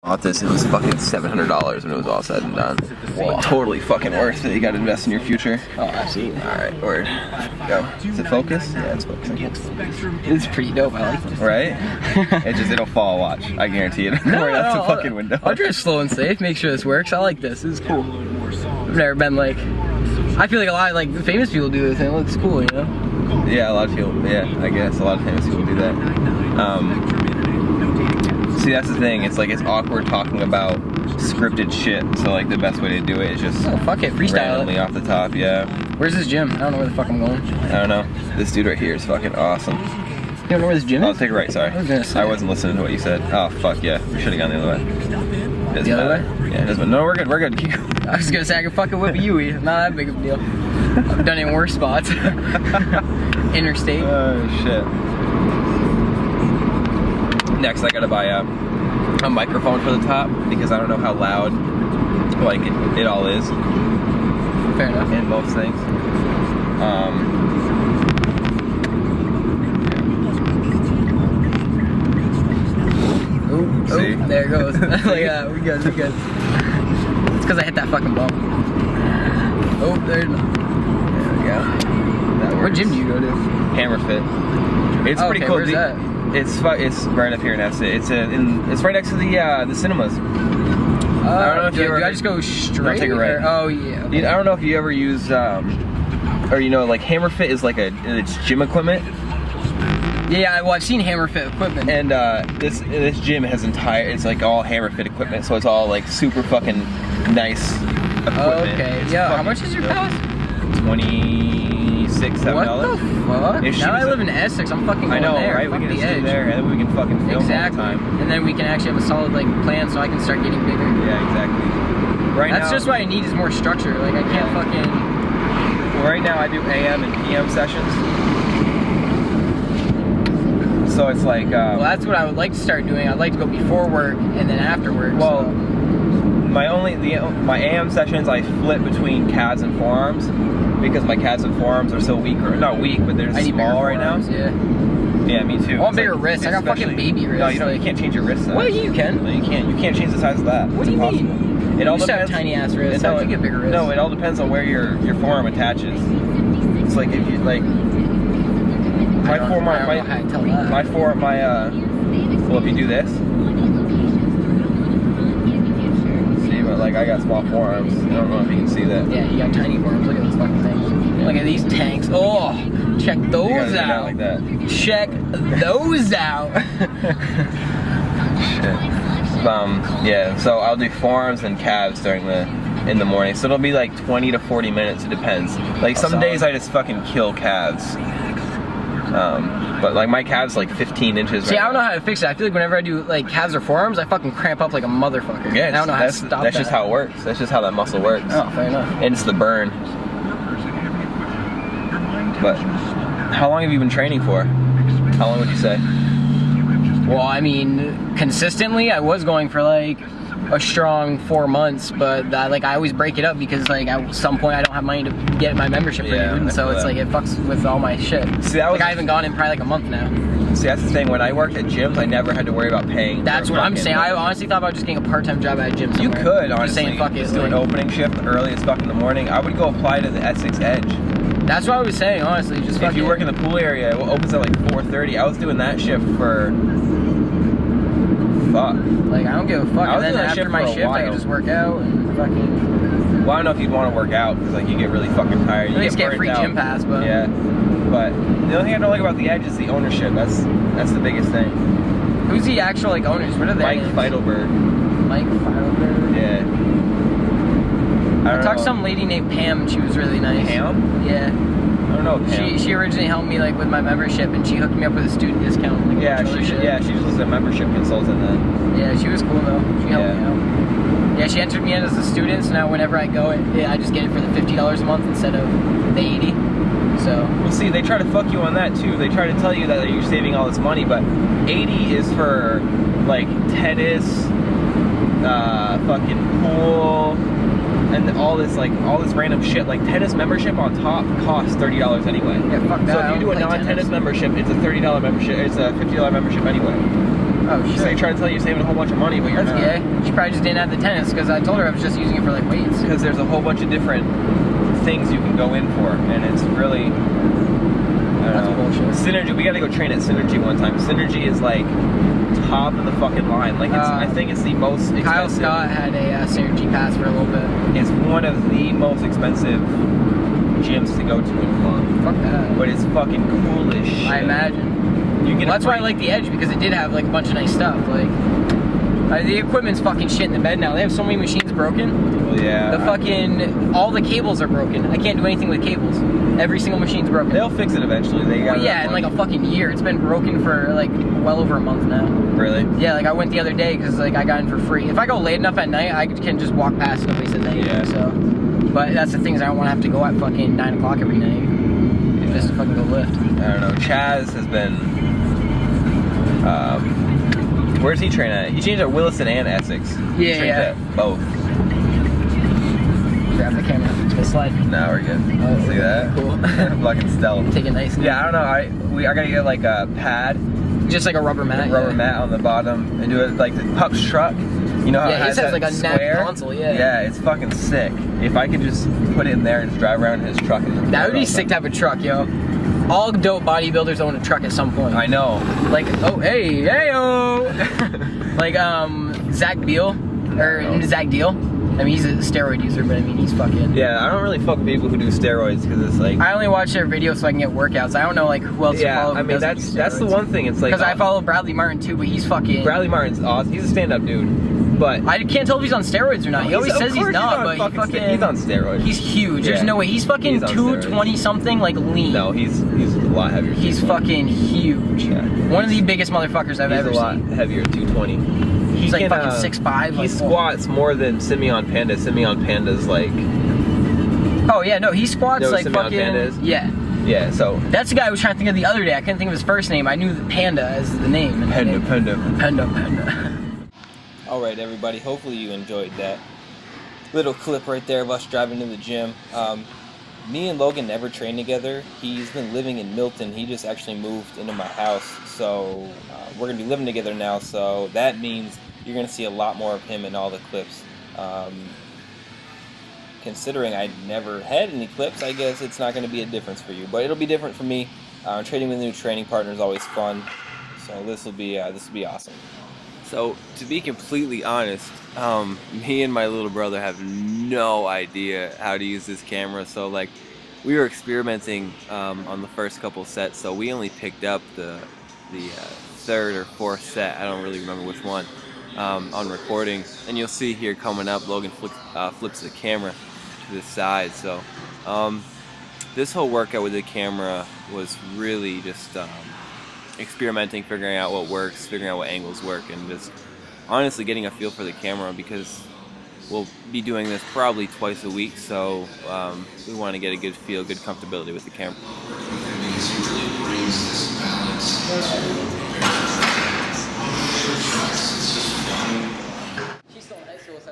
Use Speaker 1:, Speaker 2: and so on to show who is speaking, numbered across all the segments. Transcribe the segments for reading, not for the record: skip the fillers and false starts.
Speaker 1: bought this, it was fucking $700 when it was all said and done. Whoa. Totally fucking worth it. You gotta invest in your future.
Speaker 2: Oh, absolutely.
Speaker 1: Alright, word. Go. Is it focus? Yeah, it's focusing.
Speaker 2: It's pretty dope, I like this.
Speaker 1: Right? It'll fall, watch. I guarantee it. Right out the fucking window.
Speaker 2: I'll drive slow and safe, make sure this works. I like this. This is cool. I've never been like, I feel like a lot of like famous people do this and it looks cool, you know?
Speaker 1: Yeah, a lot of people, yeah, I guess a lot of famous people do that. See, that's the thing, it's like, it's awkward talking about scripted shit, so like the best way to do it is just
Speaker 2: fuck it, freestyle
Speaker 1: randomly off the top, yeah.
Speaker 2: Where's this gym? I don't know where the fuck I'm going.
Speaker 1: I don't know. This dude right here is fucking awesome.
Speaker 2: You don't know where this gym is?
Speaker 1: I'll take a right, sorry. I wasn't listening to what you said. Oh, fuck, yeah. We should've gone the other way.
Speaker 2: The other way?
Speaker 1: Yeah, it doesn't. No, we're good, we're good. Keep going.
Speaker 2: I was gonna say, I can fucking whip a Yui. Not that big of a deal. I've done it in worse spots. Interstate.
Speaker 1: Oh, shit. Next, I gotta buy a microphone for the top because I don't know how loud like it all is.
Speaker 2: Fair enough.
Speaker 1: In most things.
Speaker 2: Oh, there it goes. Yeah, we good, we good. It's because I hit that fucking bump. Oh, there we go. What gym do you go to?
Speaker 1: Hammerfit. It's pretty cool.
Speaker 2: Where's that?
Speaker 1: It's right up here in Essex. It's right next to the cinemas. I don't know if you ever.
Speaker 2: Do I just go straight?
Speaker 1: Take a right.
Speaker 2: Oh yeah. Okay.
Speaker 1: I don't know if you ever use or you know, like Hammerfit is like it's gym equipment.
Speaker 2: Yeah, well I've seen Hammerfit equipment.
Speaker 1: And this gym has it's like all Hammerfit equipment, so it's all like super fucking nice equipment.
Speaker 2: Okay. Yeah. How much is your pass?
Speaker 1: $26, $7.
Speaker 2: What the fuck? Now I live in Essex, I'm fucking going there.
Speaker 1: Right? We can just do there, and then we can fucking film all the time.
Speaker 2: And then we can actually have a solid like plan, so I can start getting bigger.
Speaker 1: Yeah, exactly.
Speaker 2: That's just what I need is more structure. Like I can't fucking.
Speaker 1: Well, right now I do AM and PM sessions. So it's like.
Speaker 2: Well, that's what I would like to start doing. I'd like to go before work and then after work.
Speaker 1: Well. So. My AM sessions I flip between calves and forearms because my calves and forearms are so weak, or not weak, but they're small right now.
Speaker 2: Yeah.
Speaker 1: Yeah, me too.
Speaker 2: I want bigger wrists. I got fucking baby wrists.
Speaker 1: No, you don't. You can't change your wrist size.
Speaker 2: Well, you can.
Speaker 1: No, you can't. You can't change the size of that.
Speaker 2: What do you mean?
Speaker 1: It all
Speaker 2: you
Speaker 1: depends.
Speaker 2: Have tiny ass wrists. How do you get bigger wrists?
Speaker 1: No, it all depends on where your forearm attaches. It's like if you like. Well, if you do this. Like I got small forearms. I don't know if you can see that.
Speaker 2: Yeah, you got tiny forearms. Look at this fucking thing. Yeah. Look at these tanks. Oh, check those out.
Speaker 1: Like that.
Speaker 2: Check those out.
Speaker 1: Shit. Yeah. So I'll do forearms and calves in the morning. So it'll be like 20 to 40 minutes. It depends. Like some days I just fucking kill calves. But like my calves like 15 inches.
Speaker 2: See, I don't know how to fix it. I feel like whenever I do like calves or forearms, I fucking cramp up like a motherfucker.
Speaker 1: Yeah,
Speaker 2: I don't know how to stop that.
Speaker 1: That's just how it works. That's just how that muscle works.
Speaker 2: Oh, fair enough.
Speaker 1: And it's the burn. But how long have you been training for? How long would you say?
Speaker 2: Well, I mean, consistently, I was going for like a strong 4 months, but I always break it up because like at some point I don't have money to get my membership renewed, so it's like it fucks with all my shit. See, I haven't gone in probably like a month now.
Speaker 1: See, that's the thing. When I worked at gyms, I never had to worry about paying.
Speaker 2: That's what I'm saying. I honestly thought about just getting a part-time job at a gym somewhere.
Speaker 1: You could, honestly.
Speaker 2: Just saying, fuck it.
Speaker 1: Just do an opening shift early as fuck in the morning. I would go apply to the Essex Edge.
Speaker 2: That's what I was saying, honestly. Just
Speaker 1: if you work in the pool area, it opens at like 4:30. I was doing that shift for. Fuck.
Speaker 2: Like, I don't give a fuck. And then after my shift, I could just work out and fucking.
Speaker 1: Well, I don't know if you'd want to work out because like you get really fucking tired.
Speaker 2: You get free gym pass, but.
Speaker 1: Yeah. But the only thing I don't like about the Edge is the ownership. That's the biggest thing.
Speaker 2: Who's the actual like owners? What are they?
Speaker 1: Mike Feidelberg.
Speaker 2: Mike Feidelberg.
Speaker 1: Yeah.
Speaker 2: I talked to some lady named Pam. And she was really nice.
Speaker 1: Pam?
Speaker 2: Yeah.
Speaker 1: I don't know Pam.
Speaker 2: She originally helped me like with my membership, and she hooked me up with a student discount. Like,
Speaker 1: she was a membership consultant then.
Speaker 2: Yeah, she was cool though. She helped me out. Yeah, she entered me in as a student, so now whenever I go, I just get it for the $50 a month instead of the $80. So.
Speaker 1: Well, see, they try to fuck you on that too. They try to tell you that you're saving all this money, but $80 is for like tennis, fucking pool, and all this random shit. Like tennis membership on top costs $30 anyway.
Speaker 2: Yeah, fuck that.
Speaker 1: So if you do a non-tennis membership, it's a $30 membership. It's a $50 membership anyway.
Speaker 2: Oh, shit.
Speaker 1: They try to tell you you're saving a whole bunch of money, but you're
Speaker 2: That's
Speaker 1: not.
Speaker 2: gay. She probably just didn't have the tennis because I told her I was just using it for like weights.
Speaker 1: Because there's a whole bunch of different things you can go in for, and it's really, I don't
Speaker 2: That's
Speaker 1: know.
Speaker 2: bullshit.
Speaker 1: Synergy, we gotta go train at Synergy one time. Synergy is like top of the fucking line. Like it's, I think it's the most expensive.
Speaker 2: Kyle Scott had a Synergy pass for a little bit.
Speaker 1: It's one of the most expensive gyms to go to in Vermont.
Speaker 2: Fuck that.
Speaker 1: But it's fucking cool as shit.
Speaker 2: I imagine.
Speaker 1: You get
Speaker 2: That's why I like the Edge, because it did have like a bunch of nice stuff. Like the equipment's fucking shit in the bed now. They have so many machines broken.
Speaker 1: Well, yeah.
Speaker 2: The fucking all the cables are broken. I can't do anything with cables. Every single machine's broken.
Speaker 1: They'll fix it eventually. They got.
Speaker 2: Well, yeah, in like a fucking year. It's been broken for like well over a month now.
Speaker 1: Really?
Speaker 2: Yeah, like I went the other day because like I got in for free. If I go late enough at night, I can just walk past. Nobody says anything.
Speaker 1: Yeah.
Speaker 2: So, but that's the thing is I don't want to have to go at fucking 9 o'clock every night just to fucking go lift.
Speaker 1: I don't know. Chaz has been. Where's he train at? He trains at Williston and Essex. He
Speaker 2: Yeah,
Speaker 1: trains
Speaker 2: yeah.
Speaker 1: at both.
Speaker 2: Grab the camera. Go slide.
Speaker 1: Now we're good.
Speaker 2: Oh,
Speaker 1: See that?
Speaker 2: cool.
Speaker 1: Fucking stealth.
Speaker 2: Take it nice. And
Speaker 1: Yeah, I don't know. I gotta get like a pad,
Speaker 2: just like a rubber mat.
Speaker 1: rubber mat on the bottom, and do it like the Puck's truck. You know how
Speaker 2: Yeah,
Speaker 1: it
Speaker 2: his
Speaker 1: has
Speaker 2: has
Speaker 1: that
Speaker 2: like a
Speaker 1: square?
Speaker 2: neck console. Yeah.
Speaker 1: Yeah, it's fucking sick. If I could just put it in there and just drive around in his truck. And
Speaker 2: That would be sick to have a truck, yo. All dope bodybuilders own a truck at some point.
Speaker 1: I know.
Speaker 2: Like, oh, hey, oh. Like, Zach Beal, or Zach Deal. I mean, he's a steroid user, but I mean, he's fucking.
Speaker 1: Yeah, I don't really fuck with people who do steroids because it's like.
Speaker 2: I only watch their videos so I can get workouts. I don't know like who else to follow.
Speaker 1: I mean that's the one thing. It's like
Speaker 2: because I follow Bradley Martin too, but he's fucking.
Speaker 1: Bradley Martin's awesome. He's a stand-up dude, but
Speaker 2: I can't tell if he's on steroids or not. He always says he's not, but he fucking.
Speaker 1: He's on steroids.
Speaker 2: He's huge.
Speaker 1: Yeah.
Speaker 2: There's no way. He's fucking
Speaker 1: He's on
Speaker 2: 220 something, like lean.
Speaker 1: No, he's a lot heavier.
Speaker 2: He's fucking huge.
Speaker 1: Yeah.
Speaker 2: One of the biggest motherfuckers I've ever
Speaker 1: He's a lot
Speaker 2: seen.
Speaker 1: heavier, 220.
Speaker 2: He's like
Speaker 1: can,
Speaker 2: fucking 6'5".
Speaker 1: He
Speaker 2: like,
Speaker 1: squats more than Simeon Panda. Simeon Panda's like.
Speaker 2: Oh yeah, no, he squats
Speaker 1: You know
Speaker 2: like
Speaker 1: what Simeon
Speaker 2: fucking.
Speaker 1: Panda is?
Speaker 2: Yeah.
Speaker 1: Yeah, so.
Speaker 2: That's the guy I was trying to think of the other day. I couldn't think of his first name. I knew the Panda as the name. And
Speaker 1: Panda.
Speaker 2: Panda.
Speaker 1: Alright, everybody, hopefully you enjoyed that little clip right there of us driving to the gym. Me and Logan never trained together. He's been living in Milton. He just actually moved into my house, so we're going to be living together now, so that means you're going to see a lot more of him in all the clips. Considering I never had any clips, I guess it's not going to be a difference for you, but it'll be different for me. Training with a new training partner is always fun, so this will be awesome. So, to be completely honest, me and my little brother have no idea how to use this camera, so like, we were experimenting on the first couple sets, so we only picked up the third or fourth set, I don't really remember which one, on recording, and you'll see here coming up, Logan flips the camera to the side, so this whole workout with the camera was really just experimenting, figuring out what works, figuring out what angles work, and just honestly getting a feel for the camera because we'll be doing this probably twice a week, so we want to get a good feel, good comfortability with the camera.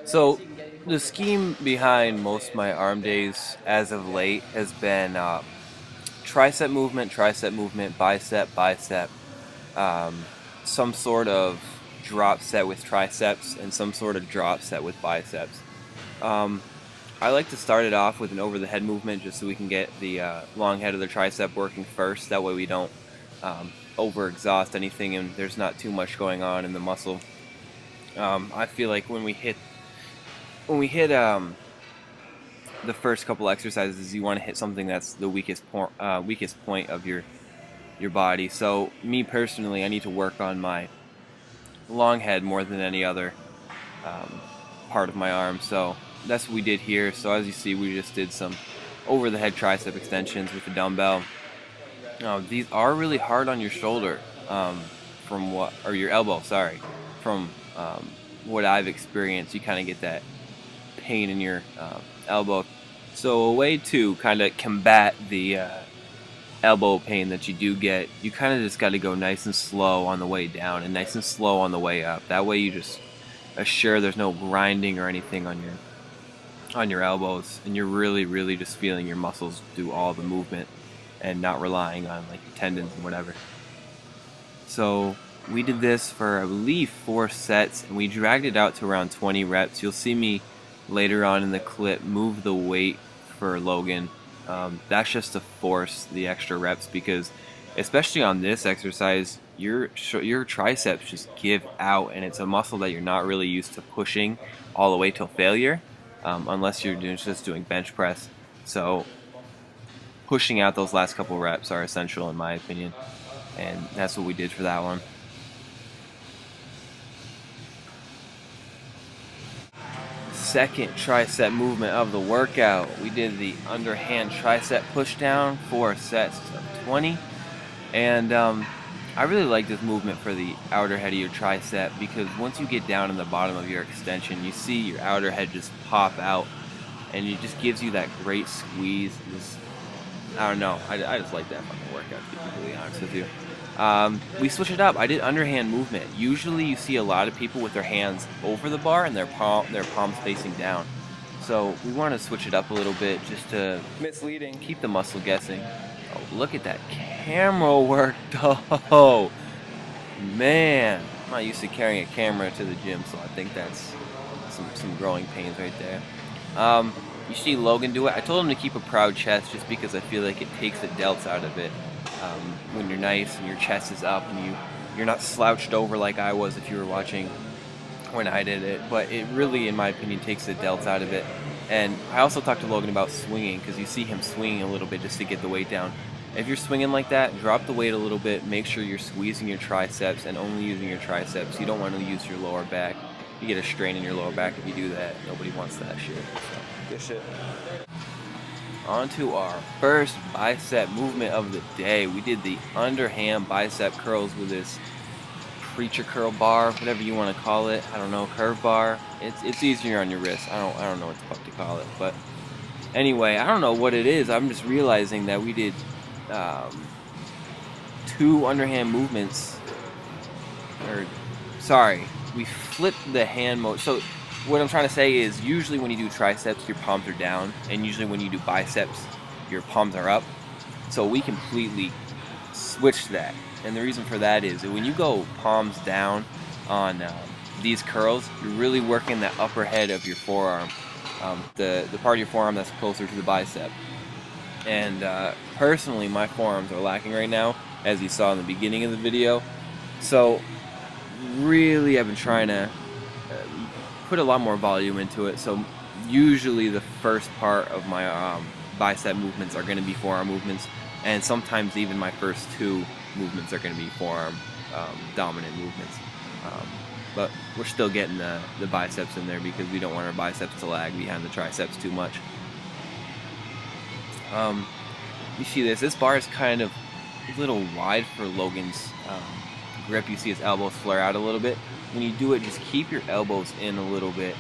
Speaker 1: So the scheme behind most of my arm days as of late has been tricep movement, bicep, some sort of drop set with triceps, and some sort of drop set with biceps. I like to start it off with an over the head movement just so we can get the long head of the tricep working first. That way we don't overexhaust anything and there's not too much going on in the muscle. I feel like when we hit the first couple exercises, you want to hit something that's the weakest point of your body. So me personally, I need to work on my long head more than any other part of my arm. So that's what we did here. So as you see, we just did some over the head tricep extensions with the dumbbell. These are really hard on your shoulder, your elbow. Sorry, from what I've experienced, you kind of get that pain in your elbow. So a way to kind of combat the elbow pain that you do get, you kind of just got to go nice and slow on the way down and nice and slow on the way up. That way you just assure there's no grinding or anything on your elbows, and you're really just feeling your muscles do all the movement and not relying on like your tendons and whatever. So we did this for, I believe, 4 sets, and we dragged it out to around 20 reps. You'll see me later on in the clip move the weight for Logan. That's just to force the extra reps, because especially on this exercise, your triceps just give out, and it's a muscle that you're not really used to pushing all the way till failure, unless you're just doing bench press. So pushing out those last couple reps are essential in my opinion, and that's what we did for that one. Second tricep movement of the workout, we did the underhand tricep push down, 4 sets of 20, and I really like this movement for the outer head of your tricep, because once you get down in the bottom of your extension, you see your outer head just pop out, and it just gives you that great squeeze. I don't know, I just like that fucking workout, to be completely honest with you. We switch it up. I did underhand movement. Usually you see a lot of people with their hands over the bar and their palms facing down. So we want to switch it up a little bit, just to keep the muscle guessing. Oh, look at that camera work though. Man, I'm not used to carrying a camera to the gym, so I think that's some growing pains right there. You see Logan do it. I told him to keep a proud chest, just because I feel like it takes the delts out of it. When you're nice and your chest is up and you're not slouched over like I was if you were watching when I did it, but it really, in my opinion, takes the delts out of it. And I also talked to Logan about swinging, because you see him swinging a little bit just to get the weight down. If you're swinging like that, drop the weight a little bit, make sure you're squeezing your triceps and only using your triceps. You don't want to use your lower back. You get a strain in your lower back if you do that. Nobody wants that shit. So, good shit. On to our first bicep movement of the day. We did the underhand bicep curls with this preacher curl bar, whatever you want to call it. I don't know, curve bar. It's easier on your wrist. I don't know what the fuck to call it. But anyway, I don't know what it is. I'm just realizing that we did 2 underhand movements. We flipped the hand mode. So what I'm trying to say is, usually when you do triceps, your palms are down, and usually when you do biceps, your palms are up. So we completely switched that, and the reason for that is that when you go palms down on these curls, you're really working that upper head of your forearm, the part of your forearm that's closer to the bicep. And personally, my forearms are lacking right now, as you saw in the beginning of the video. So really, I've been trying to put a lot more volume into it. So usually the first part of my bicep movements are going to be forearm movements, and sometimes even my first 2 movements are going to be forearm dominant movements. But we're still getting the biceps in there, because we don't want our biceps to lag behind the triceps too much. You see this bar is kind of a little wide for Logan's grip. You see his elbows flare out a little bit. When you do it, just keep your elbows in a little bit.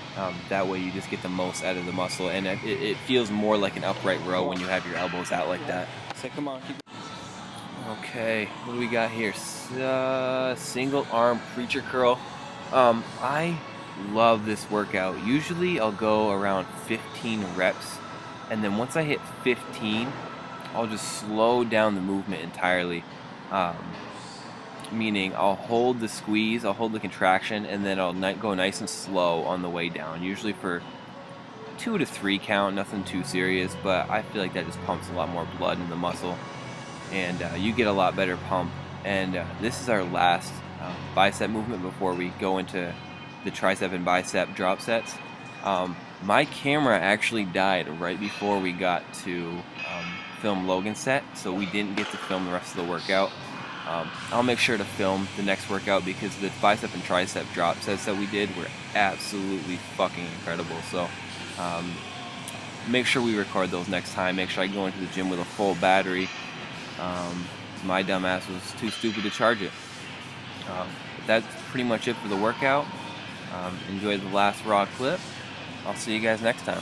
Speaker 1: That way you just get the most out of the muscle, and it feels more like an upright row when you have your elbows out like that. So come on, keep. Okay, what do we got here? Single arm preacher curl. I love this workout. Usually I'll go around 15 reps, and then once I hit 15, I'll just slow down the movement entirely. Meaning I'll hold the squeeze, I'll hold the contraction, and then I'll go nice and slow on the way down, usually for 2 to 3 count, nothing too serious, but I feel like that just pumps a lot more blood in the muscle, and you get a lot better pump. And this is our last bicep movement before we go into the tricep and bicep drop sets. My camera actually died right before we got to film Logan's set, so we didn't get to film the rest of the workout. I'll make sure to film the next workout, because the bicep and tricep drop sets that we did were absolutely fucking incredible. So make sure we record those next time. Make sure I go into the gym with a full battery. My dumb ass was too stupid to charge it. But that's pretty much it for the workout. Enjoy the last raw clip. I'll see you guys next time.